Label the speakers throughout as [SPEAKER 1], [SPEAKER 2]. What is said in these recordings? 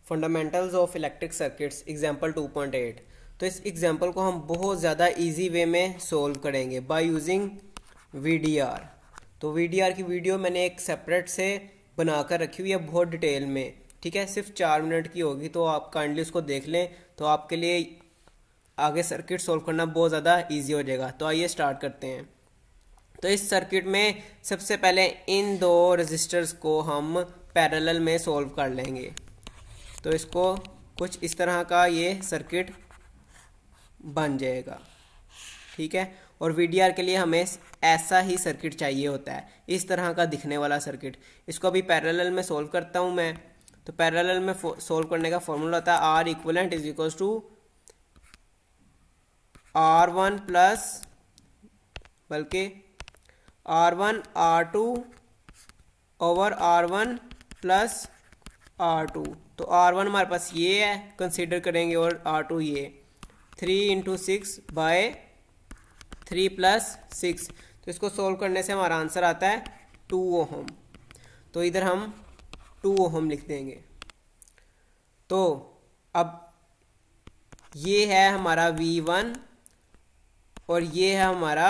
[SPEAKER 1] Fundamentals of electric circuits example 2.8। तो इस example को हम बहुत ज़्यादा इजी वे में सोल्व करेंगे बाय यूजिंग वीडीआर। तो वीडीआर की वीडियो मैंने एक सेपरेट से बनाकर रखी हुई है बहुत डिटेल में, ठीक है, सिर्फ 4 मिनट की होगी, तो आप काइंडली उसको देख लें तो आपके लिए आगे सर्किट सोल्व करना बहुत ज़्यादा ईजी हो जाएगा। तो आइए स्टार्ट करते हैं। तो इस सर्किट में सबसे पहले इन दो रजिस्टर्स को हम पैरेलल में सोल्व कर लेंगे। तो इसको कुछ इस तरह का ये सर्किट बन जाएगा, ठीक है। और वीडीआर के लिए हमें ऐसा ही सर्किट चाहिए होता है, इस तरह का दिखने वाला सर्किट। इसको अभी पैरेलल में सोल्व करता हूँ मैं। तो पैरेलल में सोल्व करने का फॉर्मूला होता है R equivalent is equals to R1 plus बल्कि R1 R2 over R1 plus R2। तो R1 हमारे पास ये है, कंसीडर करेंगे, और R2 ये 3 इंटू 6 बाय 3 प्लस 6। तो इसको सोल्व करने से हमारा आंसर आता है 2 ओहम। तो इधर हम 2 ओहम लिख देंगे। तो अब ये है हमारा V1 और ये है हमारा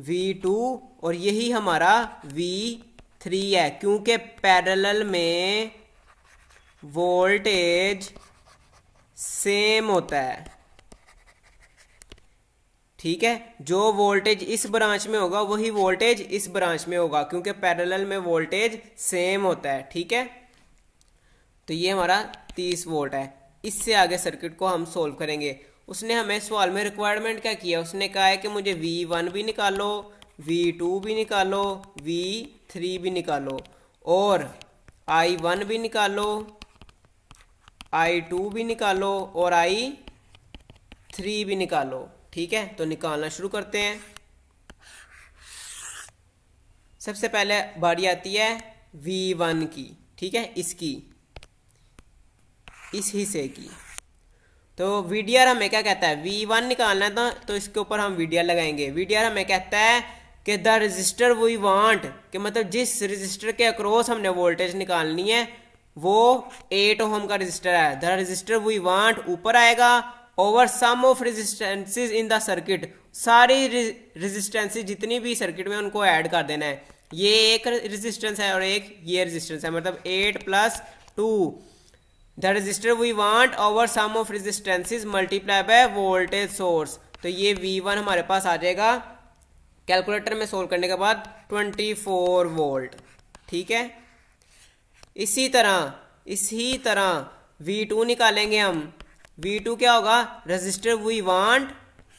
[SPEAKER 1] V2 और यही हमारा V3 है, क्योंकि पैरेलल में वोल्टेज सेम होता है, ठीक है। जो वोल्टेज इस ब्रांच में होगा वही वोल्टेज इस ब्रांच में होगा, क्योंकि पैरेलल में वोल्टेज सेम होता है, ठीक है। तो ये हमारा 30 वोल्ट है। इससे आगे सर्किट को हम सोल्व करेंगे। उसने हमें सवाल में रिक्वायरमेंट क्या किया, उसने कहा है कि मुझे V1 भी निकालो, V2 भी निकालो, V3 भी निकालो, और I1 भी निकालो, I2 भी निकालो, और I3 भी निकालो, ठीक है। तो निकालना शुरू करते हैं। सबसे पहले बारी आती है V1 की, ठीक है, इसकी, इस हिस्से की। तो वीडीआर हमें क्या कहता है, V1 निकालना है तो इसके ऊपर हम वीडीआर लगाएंगे। वीडीआर हमें कहता है कि द रजिस्टर वी वांट, कि मतलब जिस रजिस्टर के अक्रॉस हमने वोल्टेज निकालनी है वो 8 ओम का रजिस्टर है। द रजिस्टर वी वांट ऊपर आएगा over sum of resistances in the circuit. सारी रेजिस्टेंसेस जितनी भी सर्किट में उनको ऐड कर देना है। ये एक रेजिस्टेंस है और एक ये रेजिस्टेंस है, मतलब 8 plus 2। The resistor V one over sum of resistances multiply by voltage source. तो ये V1 हमारे पास आ जाएगा कैलकुलेटर में सोल्व करने के बाद 24 वोल्ट, ठीक है। इसी तरह V2 निकालेंगे हम। V2 क्या होगा, रजिस्टर वी वांट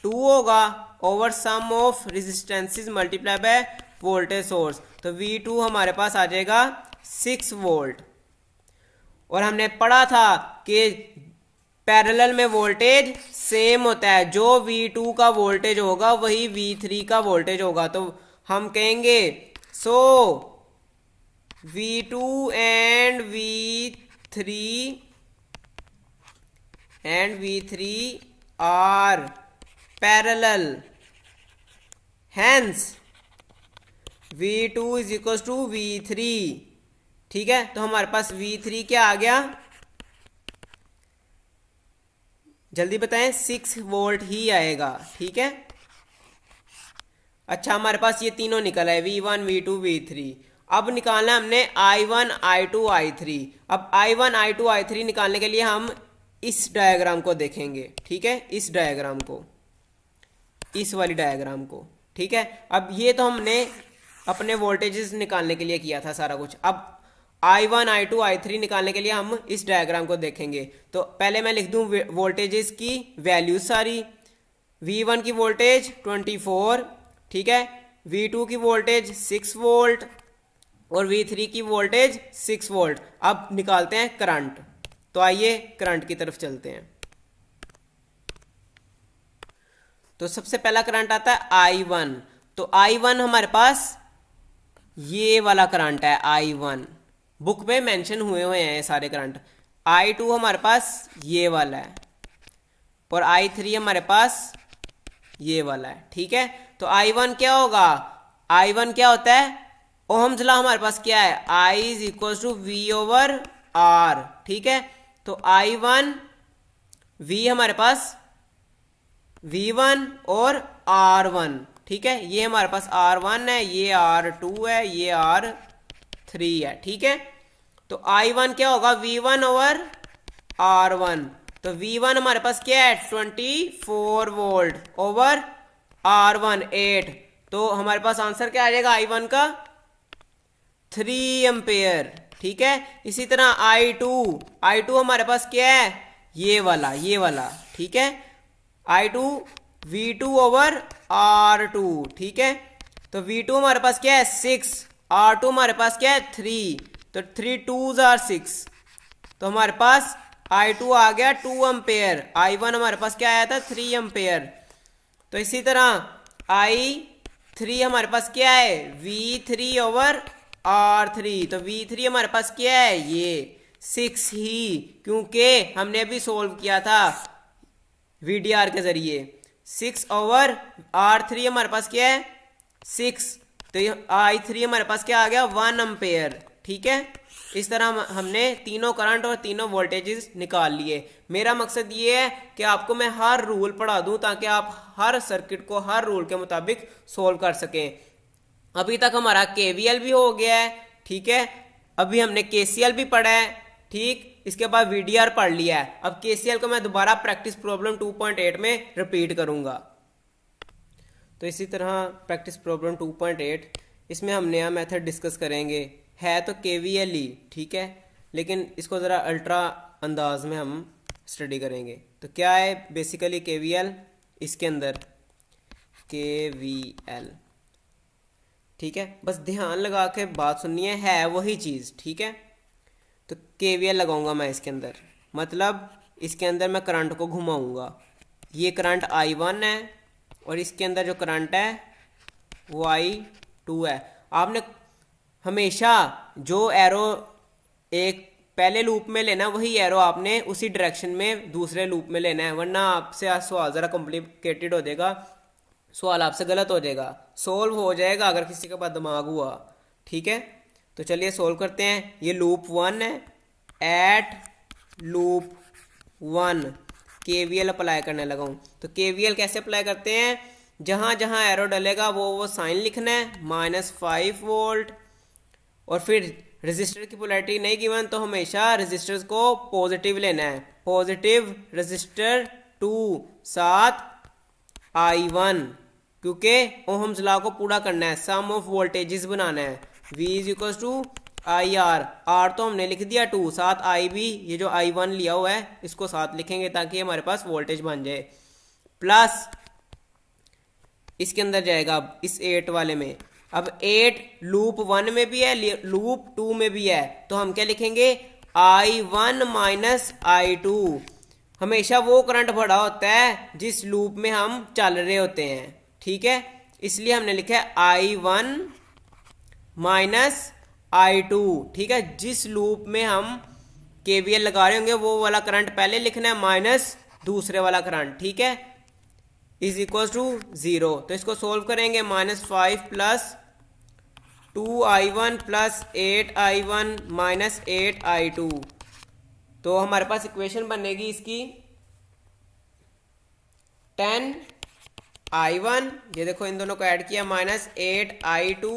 [SPEAKER 1] 2 होगा over sum of resistances multiply by voltage source. तो V2 हमारे पास आ जाएगा 6 वोल्ट। और हमने पढ़ा था कि पैरेलल में वोल्टेज सेम होता है, जो V2 का वोल्टेज होगा वही V3 का वोल्टेज होगा। तो हम कहेंगे so V2 and V3 are parallel, hence V2 is equal to V3, ठीक है। तो हमारे पास V3 क्या आ गया, जल्दी बताएं, 6 वोल्ट ही आएगा, ठीक है। अच्छा, हमारे पास ये तीनों निकल आए, V1 V2 V3। अब निकालना है हमने I1 I2 I3। अब I1 I2 I3 निकालने के लिए हम इस डायग्राम को देखेंगे, ठीक है, इस डायग्राम को, इस वाली डायग्राम को, ठीक है। अब ये तो हमने अपने वोल्टेजेस निकालने के लिए किया था सारा कुछ। अब I1 I2 I3 निकालने के लिए हम इस डायग्राम को देखेंगे। तो पहले मैं लिख दूं वोल्टेजेस की वैल्यूज सारी। V1 की वोल्टेज 24, ठीक है, V2 की वोल्टेज 6 वोल्ट और V3 की वोल्टेज 6 वोल्ट। अब निकालते हैं करंट। तो आइए करंट की तरफ चलते हैं। तो सबसे पहला करंट आता है I1। तो I1 हमारे पास ये वाला करंट है, I1 बुक में मेंशन हुए हैं ये सारे करंट। I2 हमारे पास ये वाला है और I3 हमारे पास ये वाला है, ठीक है। तो I1 क्या होगा, I1 क्या होता है, ओहम्स लॉ हमारे पास क्या है, I is equal to V over R, ठीक है। तो I1 V हमारे पास V1 और R1, ठीक है, ये हमारे पास R1 है, ये R2 है, ये R3 है, ठीक है। तो I1 क्या होगा, V1 ओवर R1, तो V1 हमारे पास क्या है 24 वोल्ट ओवर R1 8, तो हमारे पास आंसर क्या आ जाएगा I1 का 3 एम्पेयर, ठीक है। इसी तरह I2 हमारे पास क्या है ये वाला, ठीक है, I2 V2 ओवर R2, ठीक है। तो V2 हमारे पास क्या है 6, R2 हमारे पास क्या है 3, तो 3 2s are 6, तो हमारे पास I2 आ गया 2 एम्पेयर, I1 हमारे पास क्या आया था 3 एम्पेयर। तो इसी तरह I3 हमारे पास क्या है V3 ओवर R3, तो V3 हमारे पास क्या है ये 6 ही, क्योंकि हमने अभी सोल्व किया था VDR के जरिए। 6 ओवर R3 हमारे पास क्या है 6, तो I3 हमारे पास क्या आ गया 1 एम्पेयर, ठीक है। इस तरह हमने तीनों करंट और तीनों वोल्टेजेस निकाल लिए। मेरा मकसद ये है कि आपको मैं हर रूल पढ़ा दूं ताकि आप हर सर्किट को हर रूल के मुताबिक सोल्व कर सकें। अभी तक हमारा KVL भी हो गया है, ठीक है, अभी हमने KCL भी पढ़ा है, ठीक, इसके बाद VDR पढ़ लिया है। अब KCL को मैं दोबारा प्रैक्टिस प्रॉब्लम 2.8 में रिपीट करूंगा। तो इसी तरह प्रैक्टिस प्रॉब्लम 2.8, इसमें हम नया मेथड डिस्कस करेंगे, है तो KVL ही, ठीक है, लेकिन इसको ज़रा अल्ट्रा अंदाज में हम स्टडी करेंगे। तो क्या है बेसिकली KVL, इसके अंदर KVL, ठीक है, बस ध्यान लगा के बात सुननी है वही चीज़, ठीक है। तो KVL लगाऊंगा मैं इसके अंदर, मतलब इसके अंदर मैं करंट को घुमाऊंगा, ये करंट I1 है और इसके अंदर जो करंट है वो I2 है। आपने हमेशा जो एरो एक पहले लूप में लेना वही एरो आपने उसी डायरेक्शन में दूसरे लूप में लेना है, वरना आपसे आज सवाल ज़रा कॉम्प्लिकेटेड हो जाएगा, सवाल आपसे गलत हो जाएगा। सोल्व हो जाएगा अगर किसी के पास दिमाग हुआ, ठीक है। तो चलिए सोल्व करते हैं। ये लूप 1 है, एट लूप 1 KVL अप्लाई करने लगा हूँ। तो KVL कैसे अप्लाई करते हैं, जहाँ जहाँ एरो डलेगा वो साइन लिखना है, -5 वोल्ट, और फिर रेजिस्टर की पोलैरिटी नहीं गिवन तो हमेशा रेजिस्टर्स को पॉजिटिव लेना है, पॉजिटिव रेजिस्टर 2 साथ I1, क्योंकि ओहम्स लॉ को पूरा करना है, सम ऑफ वोल्टेजेस बनाना है, V = IR, R तो हमने लिख दिया 2, साथ I भी, ये जो I1 लिया हुआ है इसको साथ लिखेंगे ताकि हमारे पास वोल्टेज बन जाए, प्लस इसके अंदर जाएगा अब इस 8 वाले में। अब 8 लूप 1 में भी है, लूप 2 में भी है, तो हम क्या लिखेंगे I1 - I2। हमेशा वो करंट बड़ा होता है जिस लूप में हम चल रहे होते हैं, ठीक है, इसलिए हमने लिखा है I1 - I2, ठीक है। जिस लूप में हम KVL लगा रहे होंगे वो वाला करंट पहले लिखना है माइनस दूसरे वाला करंट, ठीक है, = 0। तो इसको सोल्व करेंगे, -5 + 2I1 + 8I1 - 8I2, तो हमारे पास इक्वेशन बनेगी इसकी 10I1, ये देखो इन दोनों को ऐड किया, -8I2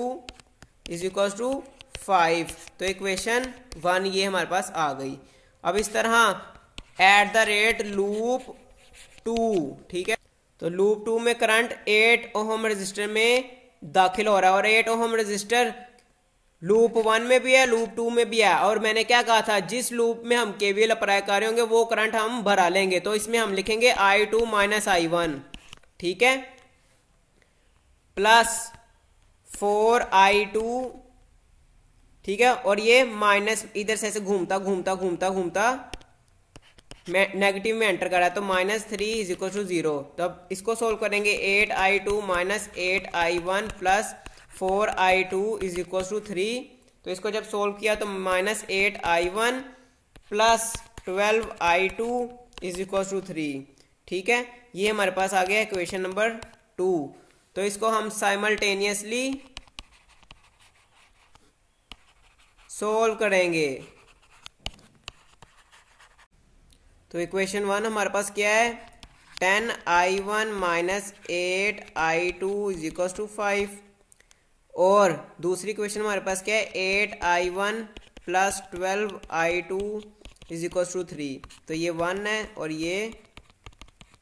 [SPEAKER 1] = 5, तो इक्वेशन 1 ये हमारे पास आ गई। अब इस तरह लूप 2, ठीक है, तो लूप 2 में करंट 8 ओहम रजिस्टर में दाखिल हो रहा है और 8 ओहम रजिस्टर लूप 1 में भी है, लूप 2 में भी है, और मैंने क्या कहा था जिस लूप में हम KVL अप्लाई कर रहे होंगे वो करंट हम भरा लेंगे, तो इसमें हम लिखेंगे I2 - I1, ठीक है, प्लस 4I2, ठीक है, और ये माइनस इधर से ऐसे घूमता घूमता घूमता घूमता नेगेटिव में एंटर कर रहा है, तो -3 = 0। तो अब इसको सोल्व करेंगे, 8I2 - 8I1 + 4I2 = 3, तो इसको जब सोल्व किया तो -8I1 + 12I2 = 3, ठीक है, ये हमारे पास आ गया इक्वेशन नंबर 2। तो इसको हम साइमल्टेनियसली सोल्व करेंगे। तो इक्वेशन 1 हमारे पास क्या है, 10i1 minus 8i2 is equal to 5। और दूसरी इक्वेशन हमारे पास क्या है, 8i1 plus 12i2 is equal to 3। तो ये 1 है और ये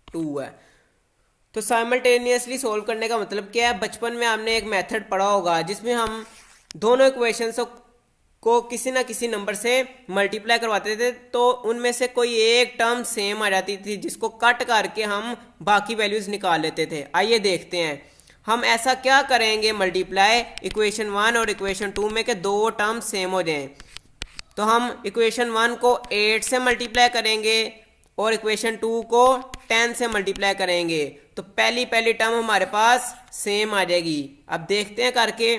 [SPEAKER 1] 2 है। तो साइमल्टेनियसली सोल्व करने का मतलब क्या है, बचपन में आपने एक मेथड पढ़ा होगा जिसमें हम दोनों इक्वेशंस को किसी ना किसी नंबर से मल्टीप्लाई करवाते थे, तो उनमें से कोई एक टर्म सेम आ जाती थी जिसको कट करके हम बाकी वैल्यूज निकाल लेते थे। आइए देखते हैं हम ऐसा क्या करेंगे मल्टीप्लाई इक्वेशन 1 और इक्वेशन 2 में के दो टर्म सेम हो जाएं। तो हम इक्वेशन 1 को 8 से मल्टीप्लाई करेंगे और इक्वेशन 2 को 10 से मल्टीप्लाई करेंगे, तो पहली टर्म हमारे पास सेम आ जाएगी। अब देखते हैं करके।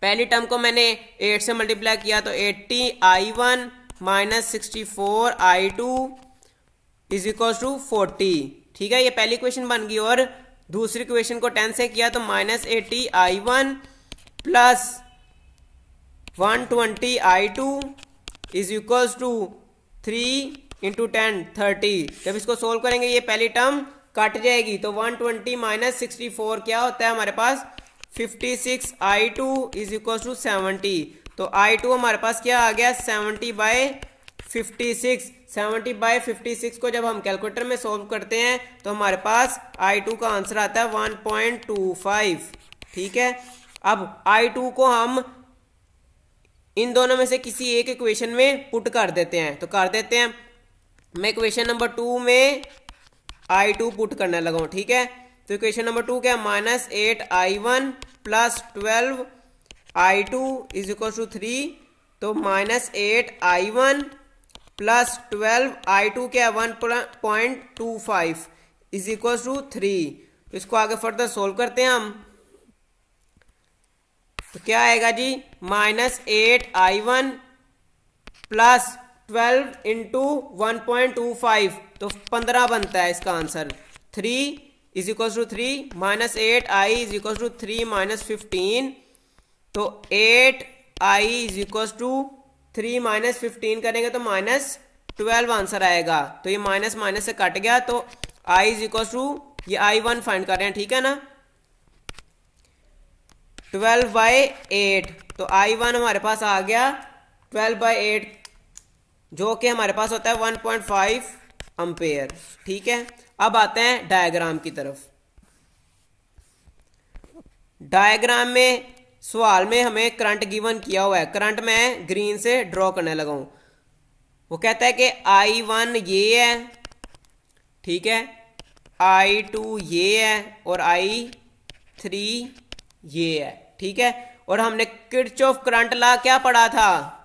[SPEAKER 1] पहली टर्म को मैंने 8 से मल्टीप्लाई किया तो 80i1 minus 64i2 is equal to 40। ठीक है, ये पहली इक्वेशन बन गई। और दूसरी इक्वेशन को 10 से किया तो minus 80i1 plus 120i2 is equal to 3 into 10 30। जब इसको सोल्व करेंगे ये पहली टर्म कट जाएगी, तो 120 माइनस 64 क्या होता है हमारे पास, 56i2 इज इक्वल टू 70। तो i2 हमारे पास क्या आ गया, 70/56। 70/56 को जब हम कैलकुलेटर में सोल्व करते हैं तो हमारे पास i2 का आंसर आता है 1.25। ठीक है, अब i2 को हम इन दोनों में से किसी एक इक्वेशन में पुट कर देते हैं। तो कर देते हैं, मैं इक्वेशन नंबर 2 में i2 पुट करने लगा हूं। ठीक है, तो इक्वेशन नंबर 2 क्या, minus 8i1 plus 12i2 is equal to 3। तो माइनस 8i1 प्लस 12i2 क्या, 1.25 इज इक्वल टू 3। इसको आगे फर्दर सोल्व करते हैं हम। तो क्या आएगा जी, माइनस 8i1 प्लस 12 इंटू 1.25 तो 15 बनता है इसका answer. 3 is equal to 3 minus 8i is equal to 3 minus 15। तो 8i is equal to 3 minus 15 करेंगे तो माइनस 12 आंसर आएगा। तो ये माइनस माइनस से कट गया, तो i इज इक्वल टू, ये i1 फाइंड कर रहे हैं। ठीक है ना, 12/8। तो i1 हमारे पास आ गया 12/8 जो कि हमारे पास होता है 1.5 एम्पेयर। ठीक है, अब आते हैं डायग्राम की तरफ। डायग्राम में सवाल में हमें करंट गिवन किया हुआ है। करंट मैं ग्रीन से ड्रॉ करने लगा हूं। वो कहता है कि i1 ये है, ठीक है, i2 ये है और i3 ये है। ठीक है, और हमने किरचॉफ करंट लॉ क्या पढ़ा था,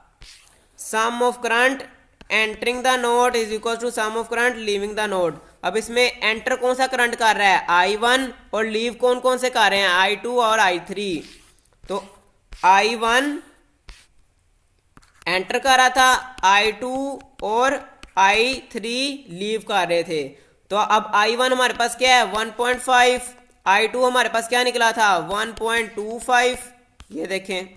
[SPEAKER 1] sum of current entering the node is equal to sum of current leaving the node. अब इसमें एंटर कौन सा करंट कर रहा है, i1, और लीव कौन कौन से कर रहे हैं, i2 और i3। तो i1 एंटर कर रहा था, i2 और i3 लीव कर रहे थे। तो अब i1 हमारे पास क्या है 1.5, i2 हमारे पास क्या निकला था 1.25। ये देखें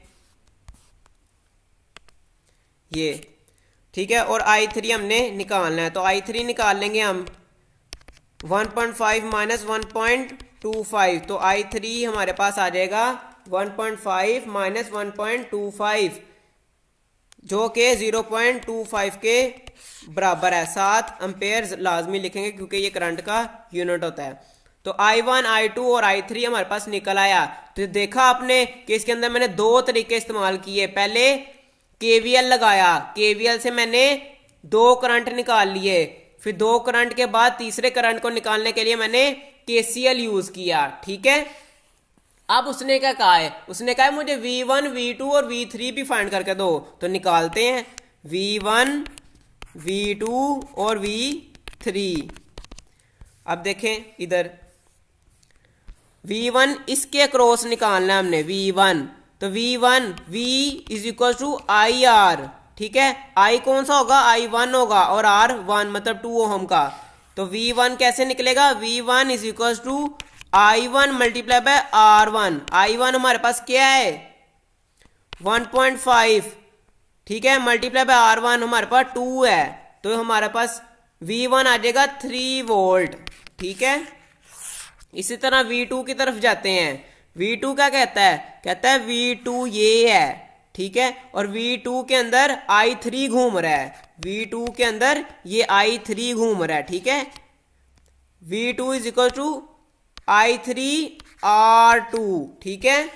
[SPEAKER 1] ये, ठीक है, और i3 हमने निकालना है। तो i3 निकाल लेंगे हम, 1.5 माइनस 1.25। तो i3 हमारे पास आ जाएगा 1.5 माइनस 1.25 जो कि 0.25 के बराबर है। 7 एम्पेयर लाजमी लिखेंगे क्योंकि ये करंट का यूनिट होता है। तो i1, i2 और i3 हमारे पास निकल आया। तो देखा आपने कि इसके अंदर मैंने दो तरीके इस्तेमाल किए। पहले KVL लगाया, KVL से मैंने दो करंट निकाल लिए, फिर दो करंट के बाद तीसरे करंट को निकालने के लिए मैंने KCL यूज किया। ठीक है, अब उसने क्या कहा है, उसने कहा है मुझे V1, V2 और V3 भी फाइंड करके दो। तो निकालते हैं V1, V2 और V3। अब देखें इधर V1 इसके अक्रॉस निकालना है हमने, V1। तो V1 V is equal to IR। ठीक है, I कौन सा होगा, I1 होगा और R 1 मतलब 2 ओहम का। तो V1 कैसे निकलेगा, V1 is equal to I1 multiply by R1। I1 हमारे पास क्या है 1.5, ठीक है, मल्टीप्लाई बाय R1 हमारे पास 2 है। तो हमारे पास V1 आ जाएगा 3 वोल्ट, ठीक है। इसी तरह V2 की तरफ जाते हैं। V2 क्या कहता है V2 ये है, ठीक है, और V2 के अंदर I3 घूम रहा है, V2 के अंदर ये I3 घूम रहा है, ठीक है। V2 is equal to I3 R2, ठीक है।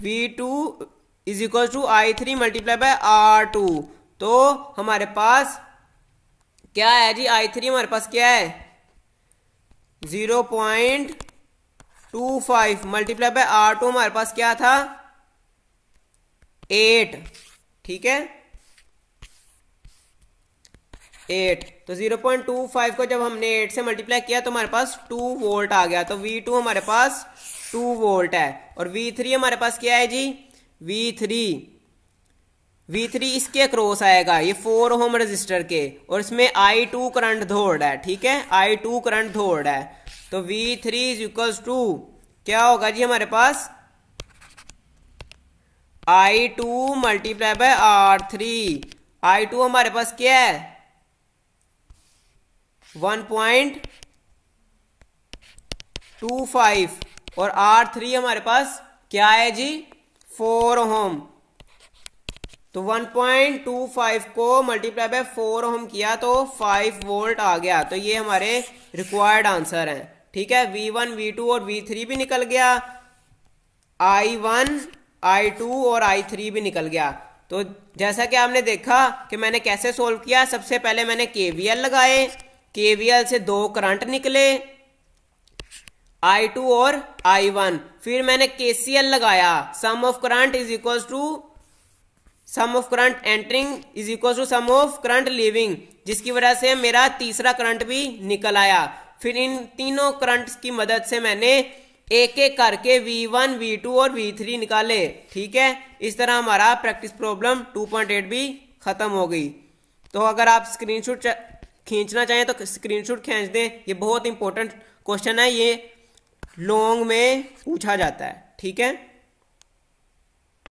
[SPEAKER 1] V2 is equal to I3 multiply by R2। तो हमारे पास क्या है जी, I3 हमारे पास क्या है 0.25 मल्टीप्लाई बाय R2 हमारे पास क्या था 8, ठीक है 8। तो 0.25 को जब हमने 8 से मल्टीप्लाई किया तो हमारे पास 2 वोल्ट आ गया। तो V2 हमारे पास 2 वोल्ट है। और V3 हमारे पास क्या है जी, V3 इसके अक्रॉस आएगा, ये 4 ओम रजिस्टर के, और इसमें I2 करंट दौड़ है, ठीक है, I2 करंट दौड़ है। तो V3 इज इक्वल्स टू क्या होगा जी हमारे पास I2 multiply by R3। I2 हमारे पास क्या है 1.25 और R3 हमारे पास क्या है जी 4 ओम। तो 1.25 को मल्टीप्लाई बाय 4 ओम किया तो 5 वोल्ट आ गया। तो ये हमारे रिक्वायर्ड आंसर हैं, ठीक है। V1 V2 और V3 भी निकल गया, I1 I2 और I3 भी निकल गया। तो जैसा कि आपने देखा कि मैंने कैसे सोल्व किया, सबसे पहले मैंने KVL लगाए, KVL से 2 करंट निकले I2 और I1, फिर मैंने KCL लगाया, sum of current is equal to sum of current entering is equal to sum of current leaving, जिसकी वजह से मेरा तीसरा करंट भी निकल आया। फिर इन तीनों करंट्स की मदद से मैंने एक एक करके V1 V2 और V3 निकाले, ठीक है। इस तरह हमारा प्रैक्टिस प्रॉब्लम 2.8 भी खत्म हो गई। तो अगर आप स्क्रीनशॉट खींचना चाहें तो स्क्रीनशॉट खींच दें, ये बहुत इंपॉर्टेंट क्वेश्चन है, ये लॉन्ग में पूछा जाता है, ठीक है।